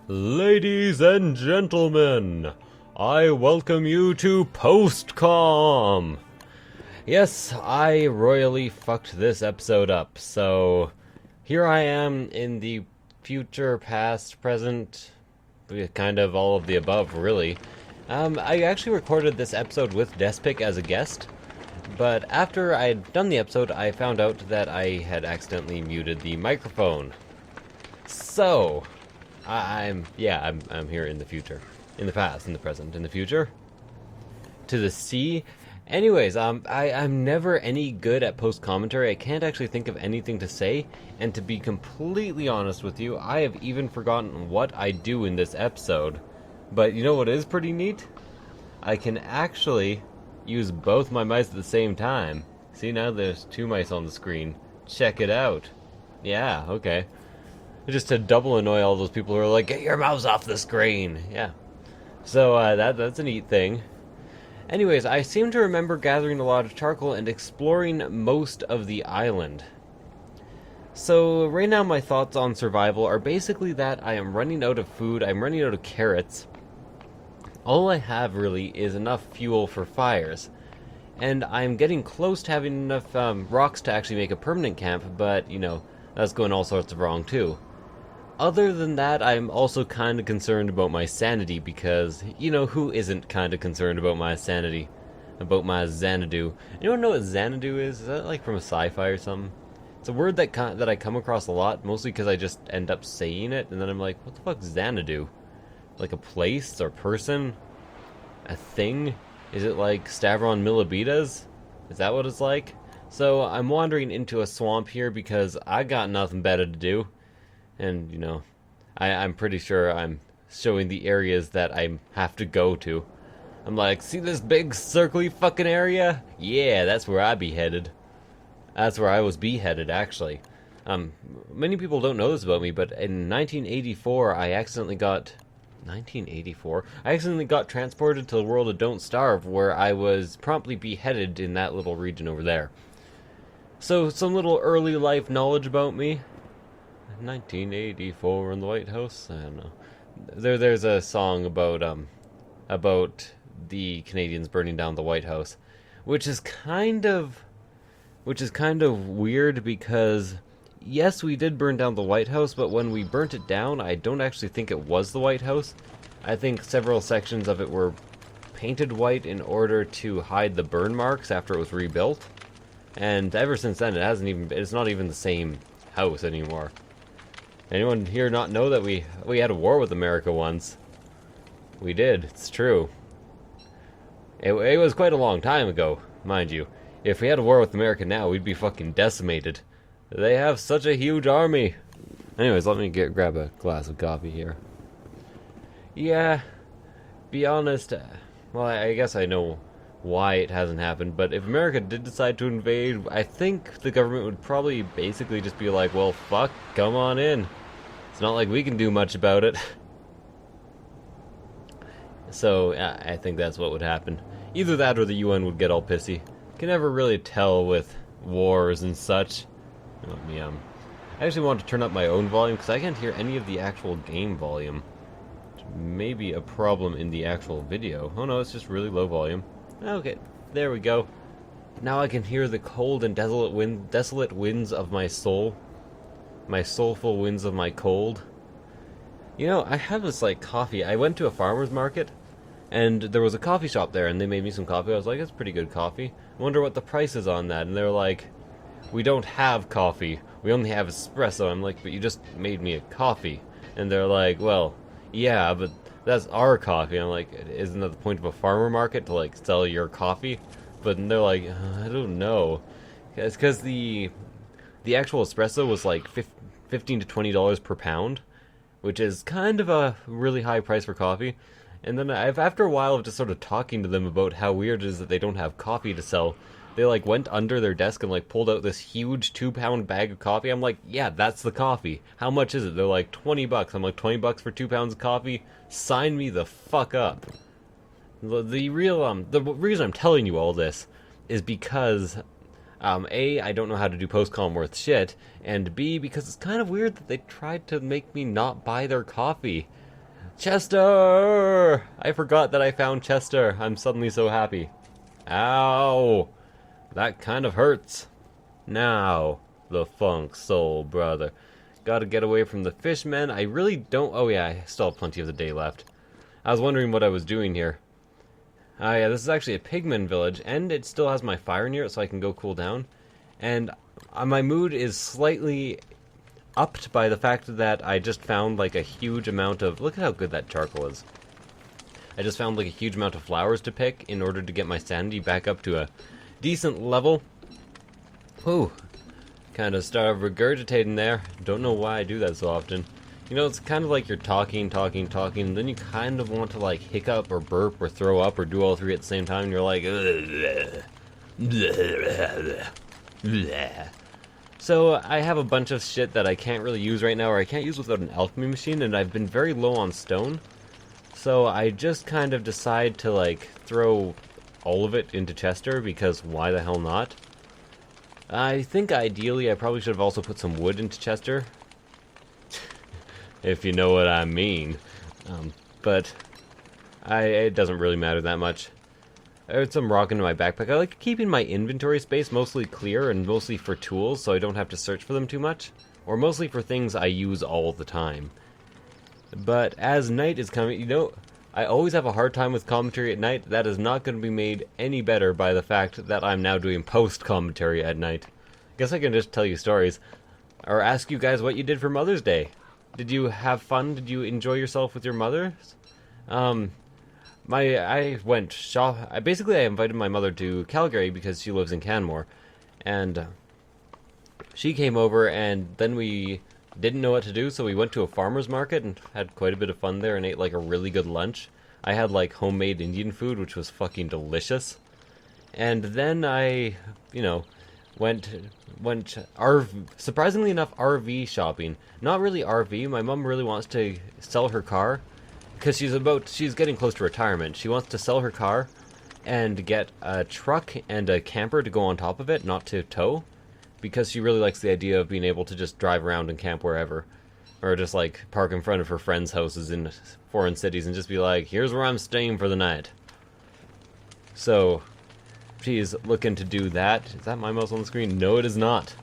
Ladies and gentlemen, I welcome you to Postcom! Yes, I royally fucked this episode up, so here I am in the future, past, present, kind of all of the above, really. I actually recorded this episode with Despic as a guest, but after I had done the episode, I found out that I had accidentally muted the microphone. So, I'm here in the future. In the past, in the present, in the future. To the sea. Anyways, I'm never any good at post-commentary. I can't actually think of anything to say, and to be completely honest with you, I have even forgotten what I do in this episode. But you know what is pretty neat? I can actually use both my mice at the same time. See, now there's two mice on the screen. Check it out. Yeah, okay. Just to double annoy all those people who are like, get your mouse off the screen! Yeah. So, that's a neat thing. Anyways, I seem to remember gathering a lot of charcoal and exploring most of the island. So, right now my thoughts on survival are basically that I am running out of food, I'm running out of carrots. All I have, really, is enough fuel for fires. And I'm getting close to having enough rocks to actually make a permanent camp, but, you know, that's going all sorts of wrong, too. Other than that, I'm also kind of concerned about my sanity because, you know, who isn't kind of concerned about my sanity? About my Xanadu. Anyone know what Xanadu is? Is that like from a sci-fi or something? It's a word that I come across a lot, mostly because I just end up saying it, and then I'm like, what the fuck's Xanadu? Like a place or person? A thing? Is it like Stavron Millibetas? Is that what it's like? So I'm wandering into a swamp here because I got nothing better to do. And, you know, I'm pretty sure I'm showing the areas that I have to go to. I'm like, see this big circly fucking area? Yeah, that's where I be headed. That's where I was beheaded, actually. Many people don't know this about me, but in 1984, I accidentally got... 1984? I accidentally got transported to the world of Don't Starve, where I was promptly beheaded in that little region over there. So, some little early life knowledge about me. 1984 in the White House. I don't know. There's a song about the Canadians burning down the White House, which is kind of weird because yes, we did burn down the White House, but when we burnt it down, I don't actually think it was the White House. I think several sections of it were painted white in order to hide the burn marks after it was rebuilt. And ever since then, it's not even the same house anymore. Anyone here not know that we had a war with America once? We did, it's true. It was quite a long time ago, mind you. If we had a war with America now, we'd be fucking decimated. They have such a huge army. Anyways, let me grab a glass of coffee here. Yeah, be honest, well, I guess I know why it hasn't happened, but if America did decide to invade, I think the government would probably basically just be like, well, fuck, come on in. It's not like we can do much about it. So, I think that's what would happen. Either that or the UN would get all pissy. Can never really tell with wars and such. Let me, I actually want to turn up my own volume, because I can't hear any of the actual game volume. Which may be a problem in the actual video. Oh no, it's just really low volume. Okay, there we go. Now I can hear the cold and desolate winds of my soul. My soulful winds of my cold. You know, I have this, like, coffee. I went to a farmer's market, and there was a coffee shop there, and they made me some coffee. I was like, it's pretty good coffee. I wonder what the price is on that. And they're like, we don't have coffee. We only have espresso. I'm like, but you just made me a coffee. And they're like, well, yeah, but that's our coffee. I'm like, isn't that the point of a farmer market, to, like, sell your coffee? But they're like, I don't know. It's because the actual espresso was like $15 to $20 per pound, which is kind of a really high price for coffee. And then after a while of just sort of talking to them about how weird it is that they don't have coffee to sell, they like went under their desk and like pulled out this huge 2-pound bag of coffee. I'm like, yeah, that's the coffee. How much is it? They're like, $20. I'm like, $20 for 2 pounds of coffee? Sign me the fuck up. The reason I'm telling you all this is because A, I don't know how to do post-com worth shit, and B, because it's kind of weird that they tried to make me not buy their coffee. Chester! I forgot that I found Chester. I'm suddenly so happy. Ow! That kind of hurts. Now, the funk soul brother. Gotta get away from the fishmen. I really don't... Oh yeah, I still have plenty of the day left. I was wondering what I was doing here. Ah yeah, this is actually a pigman village, and it still has my fire near it, so I can go cool down. And my mood is slightly upped by the fact that I just found like a huge amount of... Look at how good that charcoal is. I just found like a huge amount of flowers to pick in order to get my sanity back up to a decent level. Whew. Kind of started regurgitating there. Don't know why I do that so often. You know, it's kind of like you're talking, and then you kind of want to like hiccup or burp or throw up or do all three at the same time, and you're like... So I have a bunch of shit that I can't really use right now, or I can't use without an alchemy machine, and I've been very low on stone. So I just kind of decide to like throw all of it into Chester, because why the hell not? I think ideally I probably should have also put some wood into Chester. If you know what I mean. But it doesn't really matter that much. I had some rock into my backpack. I like keeping my inventory space mostly clear and mostly for tools, so I don't have to search for them too much. Or mostly for things I use all the time. But as night is coming, you know, I always have a hard time with commentary at night. That is not going to be made any better by the fact that I'm now doing post-commentary at night. I guess I can just tell you stories. Or ask you guys what you did for Mother's Day. Did you have fun? Did you enjoy yourself with your mother? I went basically I invited my mother to Calgary because she lives in Canmore. And she came over, and then we didn't know what to do, so we went to a farmer's market and had quite a bit of fun there and ate like a really good lunch. I had like homemade Indian food, which was fucking delicious. And then I, went surprisingly enough, RV shopping. Not really RV. My mom really wants to sell her car because she's getting close to retirement. She wants to sell her car and get a truck and a camper to go on top of it, not to tow, because she really likes the idea of being able to just drive around and camp wherever, or just like park in front of her friends' houses in foreign cities and just be like, here's where I'm staying for the night. So she's looking to do that. Is that my mouse on the screen? No, it is not.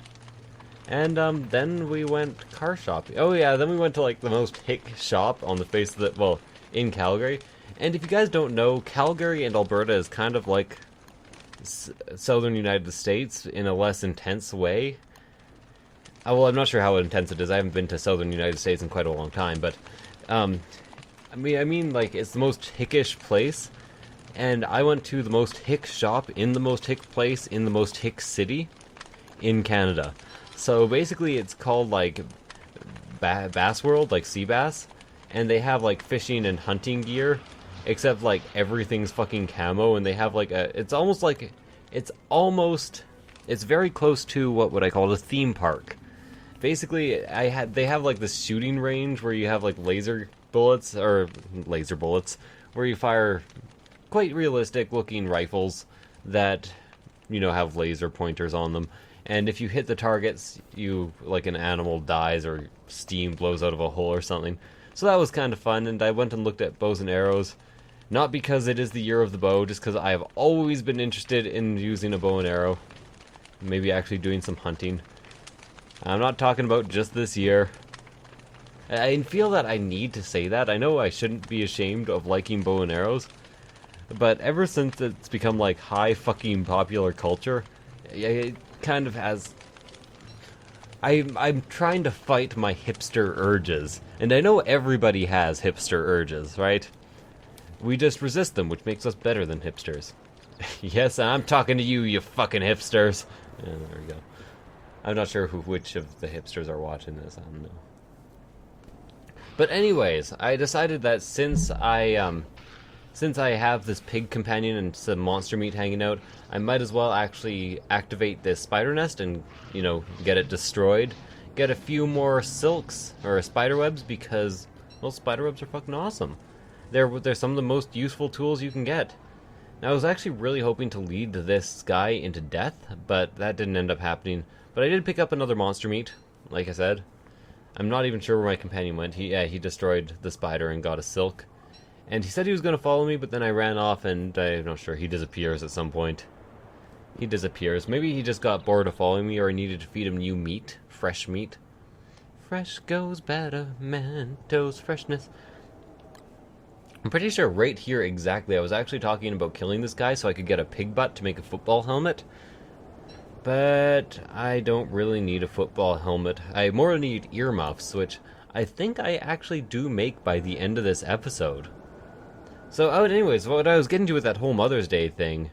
And then we went car shopping. Oh yeah, then we went to like the most hick shop on the face of the, well, in Calgary. And if you guys don't know, Calgary and Alberta is kind of like southern United States in a less intense way. Well, I'm not sure how intense it is. I haven't been to southern United States in quite a long time, but I mean like it's the most hickish place. And I went to the most hick shop in the most hick place in the most hick city in Canada. So basically it's called like Bass World, like Sea Bass, and they have like fishing and hunting gear, except like everything's fucking camo, and they have like it's very close to what would I call it, a theme park. Basically they have like this shooting range where you have like laser bullets, where you fire quite realistic looking rifles that, have laser pointers on them. And if you hit the targets, like an animal dies or steam blows out of a hole or something. So that was kind of fun, and I went and looked at bows and arrows. Not because it is the year of the bow, just because I have always been interested in using a bow and arrow. Maybe actually doing some hunting. I'm not talking about just this year. I feel that I need to say that. I know I shouldn't be ashamed of liking bow and arrows. But ever since it's become like high fucking popular culture, it kind of has... I'm trying to fight my hipster urges. And I know everybody has hipster urges, right? We just resist them, which makes us better than hipsters. Yes, I'm talking to you, you fucking hipsters. Yeah, there we go. I'm not sure which of the hipsters are watching this, I don't know. But anyways, I decided that since I have this pig companion and some monster meat hanging out, I might as well actually activate this spider nest and, get it destroyed. Get a few more silks, or spider webs, because, well, spider webs are fucking awesome. They're some of the most useful tools you can get. Now, I was actually really hoping to lead this guy into death, but that didn't end up happening. But I did pick up another monster meat, like I said. I'm not even sure where my companion went. He destroyed the spider and got a silk. And he said he was going to follow me, but then I ran off, and I'm not sure. He disappears at some point. He disappears. Maybe he just got bored of following me, or I needed to feed him new meat. Fresh meat. Fresh goes better. Mentos freshness. I'm pretty sure right here exactly, I was actually talking about killing this guy so I could get a pig butt to make a football helmet. But I don't really need a football helmet. I more need earmuffs, which I think I actually do make by the end of this episode. So, anyways, what I was getting to with that whole Mother's Day thing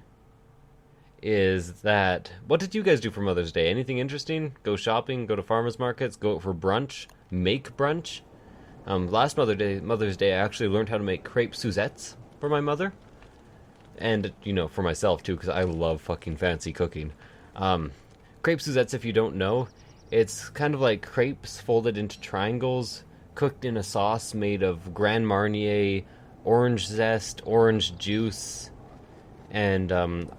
is that... What did you guys do for Mother's Day? Anything interesting? Go shopping? Go to farmers markets? Go out for brunch? Make brunch? Last Mother's Day, I actually learned how to make crepe Suzettes for my mother. And, you know, for myself, too, because I love fucking fancy cooking. Crepe Suzettes, if you don't know, it's kind of like crepes folded into triangles, cooked in a sauce made of Grand Marnier, orange zest, orange juice, and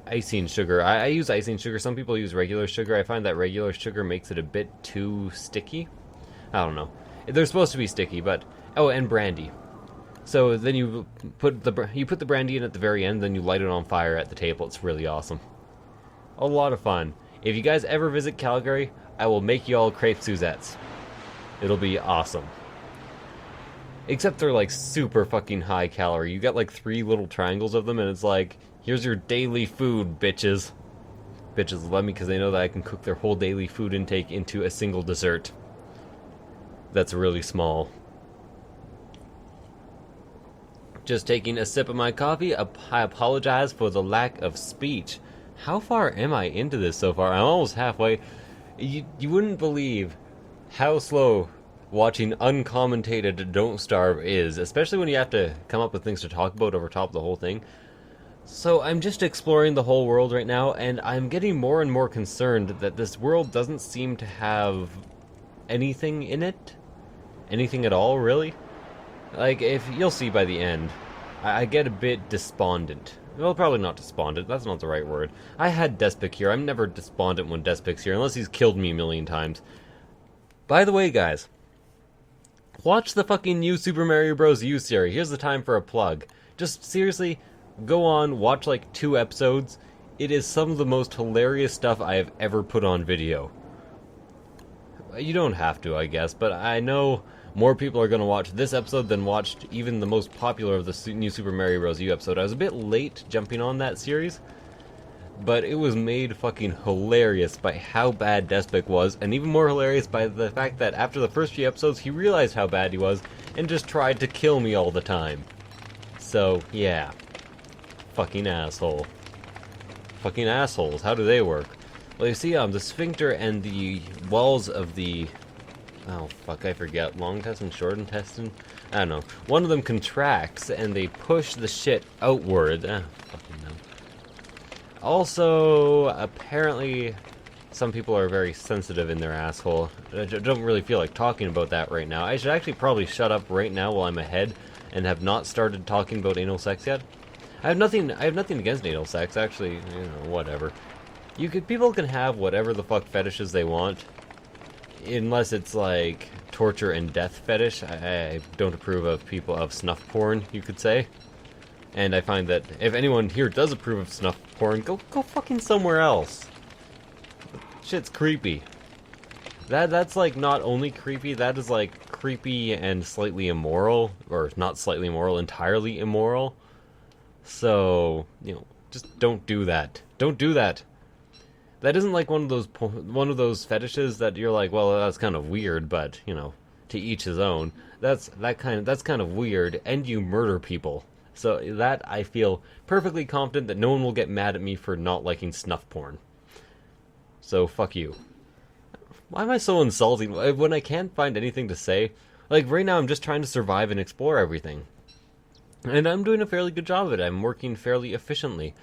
icing sugar. I use icing sugar. Some people use regular sugar. I find that regular sugar makes it a bit too sticky. I don't know. They're supposed to be sticky, but... Oh, and brandy. So then you put the brandy in at the very end, then you light it on fire at the table. It's really awesome. A lot of fun. If you guys ever visit Calgary, I will make you all crepe Suzettes. It'll be awesome. Except they're like super fucking high calorie. You got like 3 little triangles of them, and it's like, here's your daily food, bitches. Bitches love me because they know that I can cook their whole daily food intake into a single dessert. That's really small. Just taking a sip of my coffee. I apologize for the lack of speech. How far am I into this so far? I'm almost halfway. You wouldn't believe how slow watching uncommentated Don't Starve is, especially when you have to come up with things to talk about over top of the whole thing. So I'm just exploring the whole world right now, and I'm getting more and more concerned that this world doesn't seem to have anything in it. Anything at all, really. Like, if you'll see by the end, I get a bit despondent. Well, probably not despondent, that's not the right word. I had Despic here. I'm never despondent when Despic's here, unless he's killed me a million times. By the way, guys, watch the fucking new Super Mario Bros. U series. Here's the time for a plug. Just seriously, go on, watch like 2 episodes. It is some of the most hilarious stuff I have ever put on video. You don't have to, I guess, but I know more people are going to watch this episode than watched even the most popular of the new Super Mario Bros. U episode. I was a bit late jumping on that series, but it was made fucking hilarious by how bad Despic was, and even more hilarious by the fact that after the first few episodes, he realized how bad he was, and just tried to kill me all the time. So, yeah. Fucking asshole. Fucking assholes. How do they work? Well, you see, the sphincter and the walls of the... Oh, fuck, I forget. Long intestine, short intestine? I don't know. One of them contracts, and they push the shit outward. Fucking no. Also, apparently, some people are very sensitive in their asshole. I don't really feel like talking about that right now. I should actually probably shut up right now while I'm ahead, and have not started talking about anal sex yet. I have nothing against anal sex, actually, you know, whatever. People can have whatever the fuck fetishes they want. Unless it's like torture and death fetish. I don't approve of snuff porn, you could say. And I find that if anyone here does approve of snuff porn, go fucking somewhere else. Shit's creepy. That's like not only creepy, that is like creepy and slightly immoral, or not slightly immoral, entirely immoral. So, you know, just don't do that. Don't do that. That isn't like one of those fetishes that you're like, well, that's kind of weird, but you know, to each his own. That's kind of weird, and you murder people. So that I feel perfectly confident that no one will get mad at me for not liking snuff porn. So fuck you. Why am I so insulting when I can't find anything to say? Like right now, I'm just trying to survive and explore everything, and I'm doing a fairly good job of it. I'm working fairly efficiently.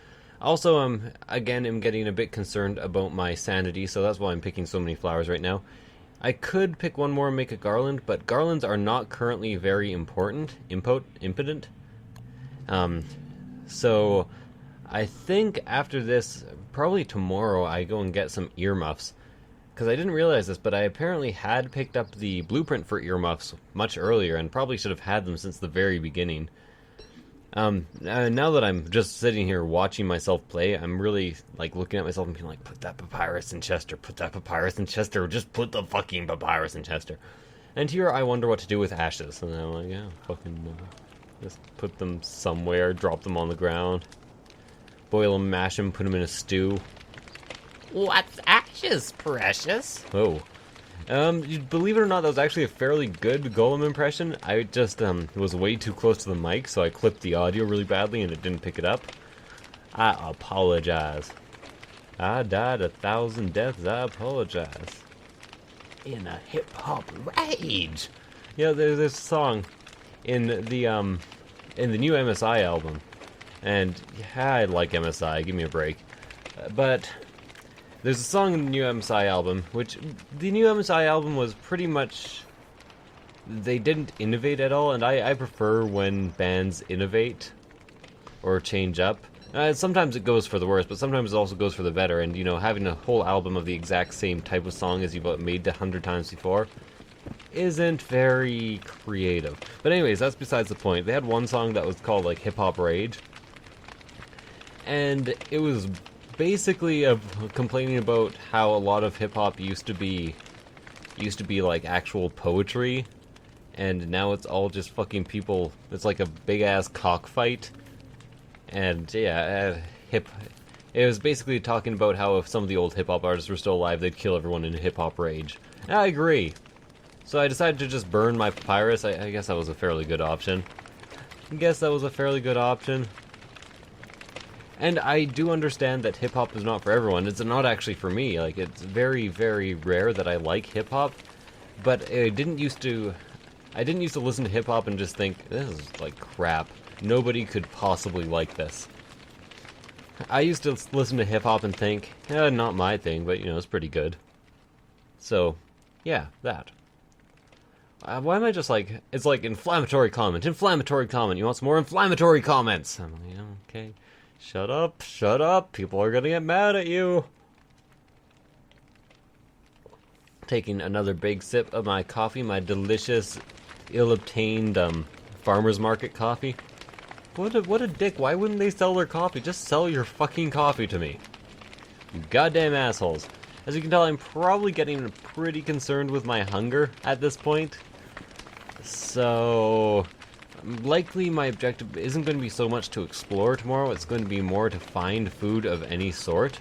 Also, am getting a bit concerned about my sanity, so that's why I'm picking so many flowers right now. I could pick one more and make a garland, but garlands are not currently very impotent. So I think after this, probably tomorrow, I go and get some earmuffs. because I didn't realize this, but I apparently had picked up the blueprint for earmuffs much earlier, and probably should have had them since the very beginning. Now that I'm just sitting here watching myself play, I'm really, like, looking at myself and being like, put that papyrus in Chester, put that papyrus in Chester, just put the fucking papyrus in Chester. And here I wonder what to do with ashes, and I'm like, yeah, fucking, just put them somewhere, drop them on the ground, boil them, mash them, put them in a stew. What's ashes, precious? Oh. Believe it or not, that was actually a fairly good Golem impression. I just, was way too close to the mic, so I clipped the audio really badly and it didn't pick it up. I apologize. I died 1,000 deaths, I apologize. In a hip-hop rage. Yeah, there's this song in the new MSI album. And, yeah, I like MSI, give me a break. But there's a song in the new MSI album, which the new MSI album was pretty much, they didn't innovate at all, and I prefer when bands innovate or change up. Sometimes it goes for the worse, but sometimes it also goes for the better, and, you know, having a whole album of the exact same type of song as you've made 100 times before isn't very creative. But anyways, that's besides the point. They had one song that was called, like, Hip Hop Rage, and it was basically complaining about how a lot of hip-hop used to be like actual poetry, and now it's all just fucking people. It's like a big-ass cockfight. And yeah, it was basically talking about how if some of the old hip-hop artists were still alive, they'd kill everyone in hip-hop rage. And I agree. So I decided to just burn my papyrus. I guess that was a fairly good option. And I do understand that hip-hop is not for everyone. It's not actually for me. Like, it's very, very rare that I like hip-hop. But I didn't used to listen to hip-hop and just think, this is like crap. Nobody could possibly like this. I used to listen to hip-hop and think, not my thing, but, you know, it's pretty good. So, yeah, that. Why am I just like, it's like inflammatory comment. You want some more inflammatory comments? I'm like, yeah, okay. Shut up, people are gonna get mad at you. Taking another big sip of my coffee, my delicious, ill-obtained, farmer's market coffee. What a dick, why wouldn't they sell their coffee? Just sell your fucking coffee to me. You goddamn assholes. As you can tell, I'm probably getting pretty concerned with my hunger at this point. So likely my objective isn't going to be so much to explore tomorrow, it's going to be more to find food of any sort.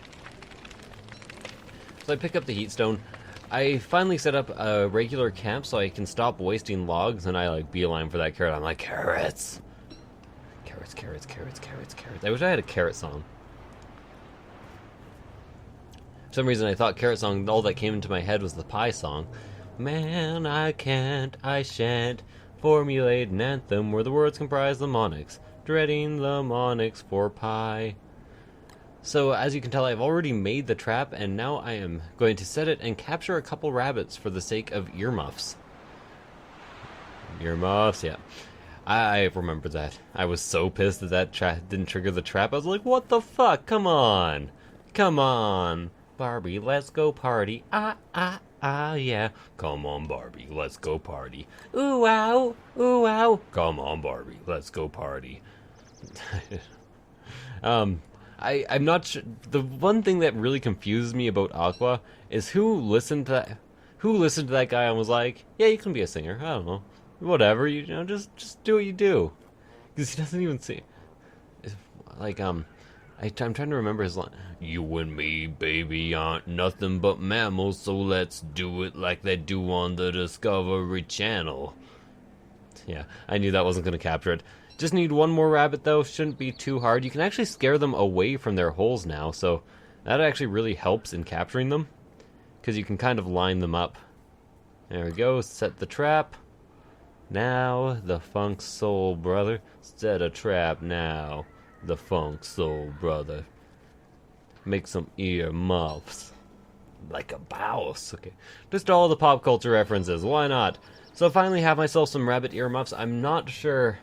So I pick up the heat stone. I finally set up a regular camp so I can stop wasting logs, and I like beeline for that carrot. I'm like, carrots! Carrots. I wish I had a carrot song. For some reason I thought carrot song, all that came into my head was the pie song. Man, I shan't formulate an anthem where the words comprise mnemonics, dreading the mnemonics for pie. So, as you can tell, I've already made the trap, and now I am going to set it and capture a couple rabbits for the sake of earmuffs. Earmuffs, yeah. I remember that. I was so pissed that didn't trigger the trap. I was like, what the fuck? Come on. Barbie, let's go party. Yeah. Come on, Barbie, let's go party. Ooh, wow. Come on, Barbie, let's go party. I'm not sure. The one thing that really confuses me about Aqua is who listened to that guy and was like, yeah, you can be a singer. I don't know. Whatever, you know, just do what you do. Because he doesn't even see. Like, I'm trying to remember his line. You and me, baby, aren't nothing but mammals, so let's do it like they do on the Discovery Channel. Yeah, I knew that wasn't going to capture it. Just need one more rabbit, though. Shouldn't be too hard. You can actually scare them away from their holes now, so that actually really helps in capturing them. Because you can kind of line them up. There we go, set the trap. Now, the funk soul brother. Set a trap now. The funk soul brother. Make some ear muffs. Like a mouse. Okay. Just all the pop culture references. Why not? So I finally have myself some rabbit earmuffs. I'm not sure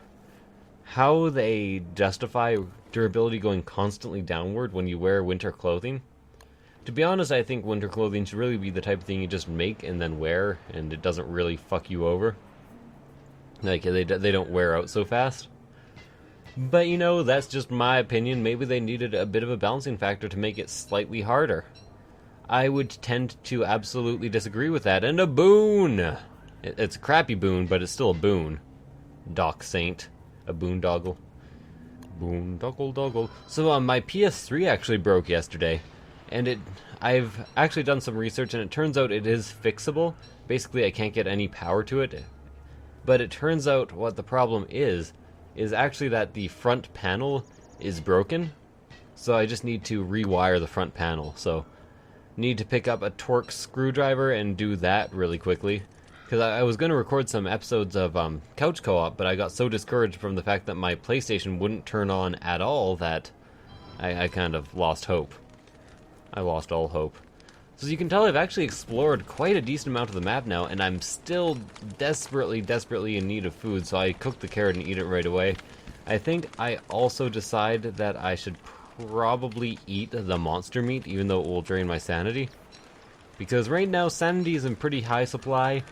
how they justify durability going constantly downward when you wear winter clothing. To be honest, I think winter clothing should really be the type of thing you just make and then wear, and it doesn't really fuck you over. Like, they don't wear out so fast. But, you know, that's just my opinion. Maybe they needed a bit of a balancing factor to make it slightly harder. I would tend to absolutely disagree with that. And a boon! It's a crappy boon, but it's still a boon. Doc Saint. A boondoggle. Boondoggle. So, my PS3 actually broke yesterday. And I've actually done some research, and it turns out it is fixable. Basically, I can't get any power to it. But it turns out what the problem is actually that the front panel is broken. So I just need to rewire the front panel. So, need to pick up a Torx screwdriver and do that really quickly. Because I was going to record some episodes of Couch Co-op, but I got so discouraged from the fact that my PlayStation wouldn't turn on at all that I kind of lost hope. I lost all hope. So as you can tell, I've actually explored quite a decent amount of the map now, and I'm still desperately in need of food, so I cooked the carrot and eat it right away. I think I also decided that I should probably eat the monster meat, even though it will drain my sanity. Because right now, sanity is in pretty high supply.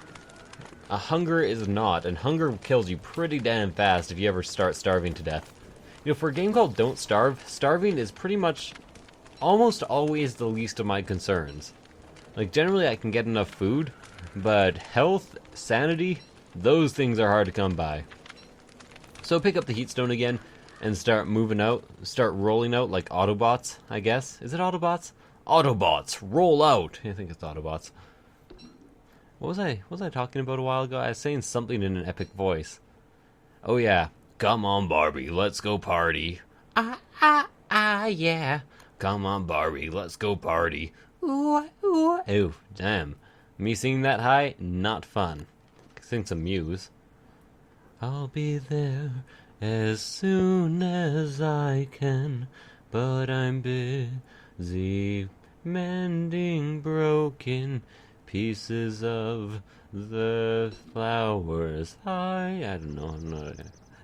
Hunger is not, and hunger kills you pretty damn fast if you ever start starving to death. You know, for a game called Don't Starve, starving is pretty much almost always the least of my concerns. Like, generally I can get enough food, but health, sanity, those things are hard to come by. So pick up the heatstone again and start moving out, start rolling out like Autobots, I guess. Is it Autobots? Autobots, roll out! I think it's Autobots. What was I talking about a while ago? I was saying something in an epic voice. Oh yeah, come on Barbie, let's go party. Yeah. Come on Barbie, let's go party. Ooh. Ooh, damn. Me singing that high, not fun. Sing some Muse. I'll be there as soon as I can, but I'm busy mending broken pieces of the flowers. I don't know.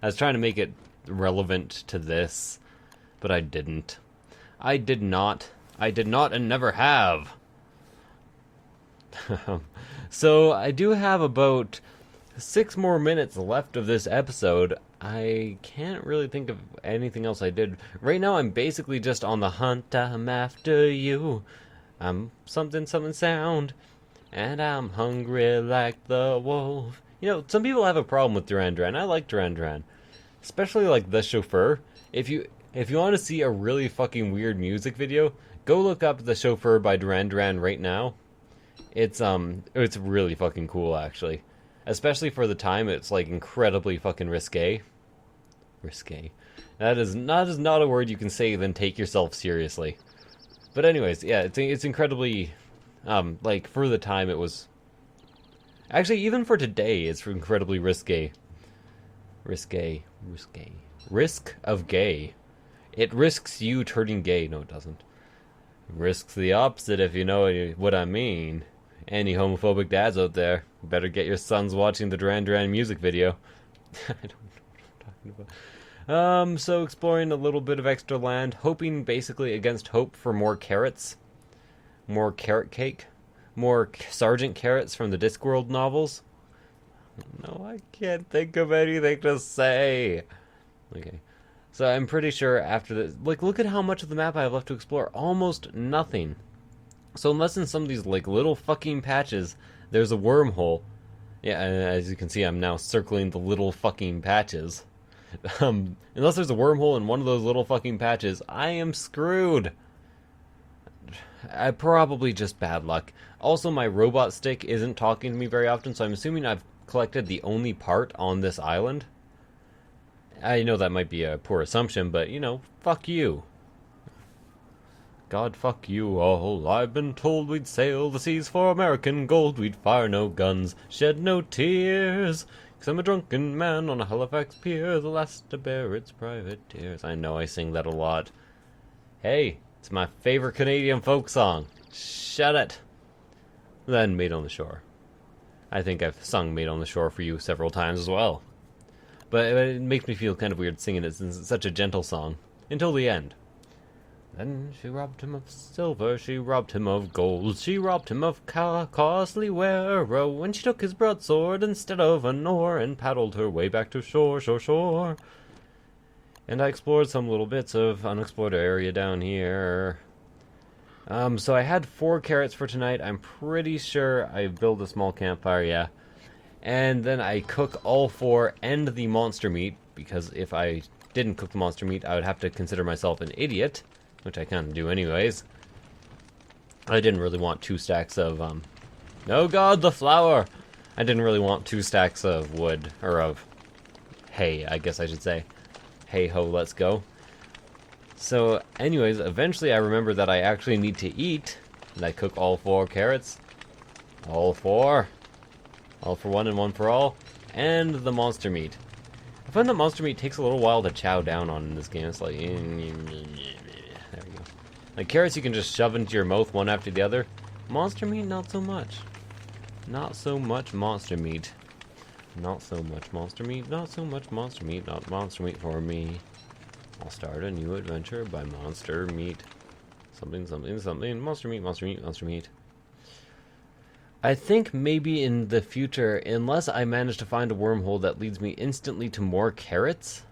I was trying to make it relevant to this, but I didn't. I did not and never have. So I do have about 6 more minutes left of this episode. I can't really think of anything else I did. Right now I'm basically just on the hunt. I'm after you. I'm something sound. And I'm hungry like the wolf. You know, some people have a problem with Duran Duran. I like Duran Duran. Especially like The Chauffeur. If you want to see a really fucking weird music video, go look up The Chauffeur by Duran Duran right now. It's really fucking cool, actually. Especially for the time, it's like incredibly fucking risque. Risque. That is not a word you can say then take yourself seriously. But anyways, yeah, it's incredibly, like for the time it was. Actually, even for today, it's incredibly risque. Risque. Risk of gay. It risks you turning gay. No, it doesn't. It risks the opposite, if you know what I mean. Any homophobic dads out there, better get your sons watching the Duran Duran music video. I don't know what I'm talking about. So exploring a little bit of extra land, hoping basically against hope for more carrots. More carrot cake. More Sergeant Carrots from the Discworld novels. No, I can't think of anything to say. Okay. So I'm pretty sure after this, like, look at how much of the map I have left to explore. Almost nothing. So unless in some of these, like, little fucking patches, there's a wormhole. Yeah, as you can see, I'm now circling the little fucking patches. Unless there's a wormhole in one of those little fucking patches, I am screwed. Probably just bad luck. Also, my robot stick isn't talking to me very often, so I'm assuming I've collected the only part on this island. I know that might be a poor assumption, but, you know, fuck you. God fuck you all. I've been told we'd sail the seas for American gold. We'd fire no guns, shed no tears. 'Cause I'm a drunken man on a Halifax pier, the last to bear its private tears. I know I sing that a lot. Hey, it's my favorite Canadian folk song. Shut it. Then Made on the Shore. I think I've sung Made on the Shore for you several times as well. But it makes me feel kind of weird singing it since it's such a gentle song. Until the end. Then she robbed him of silver, she robbed him of gold, she robbed him of costly ware. When she took his broadsword instead of an oar, and paddled her way back to shore, shore, shore. And I explored some little bits of unexplored area down here. So I had 4 carrots for tonight. I'm pretty sure I built a small campfire, yeah. And then I cook all 4 and the monster meat, because if I didn't cook the monster meat, I would have to consider myself an idiot, which I kind of do anyways. I didn't really want 2 stacks of, oh god, the flour! I didn't really want 2 stacks of wood, or of hay, I guess I should say. Hey ho, let's go. So, anyways, eventually I remember that I actually need to eat, and I cook all 4 carrots. All 4. All for one and one for all. And the monster meat. I find that monster meat takes a little while to chow down on in this game. It's like, there we go. Like carrots you can just shove into your mouth one after the other. Monster meat, not so much. Not so much monster meat. Not so much monster meat, not so much monster meat, not monster meat for me. I'll start a new adventure by monster meat. Something, something, something. Monster meat, monster meat, monster meat. I think maybe in the future, unless I manage to find a wormhole that leads me instantly to more carrots,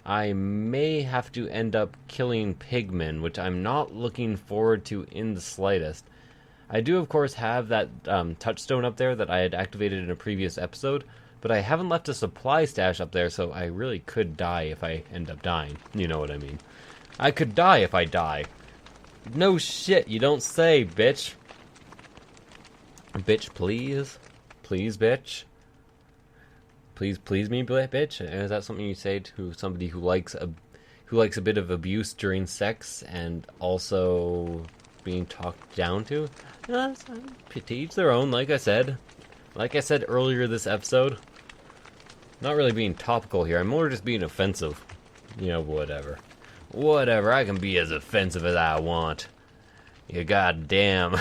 I may have to end up killing pigmen, which I'm not looking forward to in the slightest. I do, of course, have that touchstone up there that I had activated in a previous episode, but I haven't left a supply stash up there, so I really could die if I end up dying. You know what I mean. I could die if I die. No shit, you don't say, bitch. Bitch, please. Please, bitch. Please, please me, bitch. Is that something you say to somebody who likes a bit of abuse during sex and also being talked down to? To each their own, like I said. Like I said earlier this episode. Not really being topical here, I'm more just being offensive. You know, whatever. Whatever, I can be as offensive as I want. You goddamn.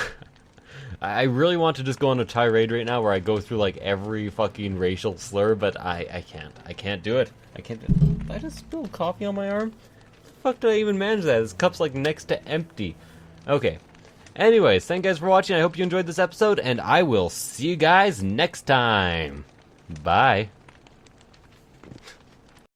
I really want to just go on a tirade right now where I go through like every fucking racial slur, but I can't. I can't do it. I can't do it. Did I just spill coffee on my arm? How the fuck did I even manage that? This cup's like next to empty. Okay. Anyways, thank you guys for watching. I hope you enjoyed this episode, and I will see you guys next time. Bye.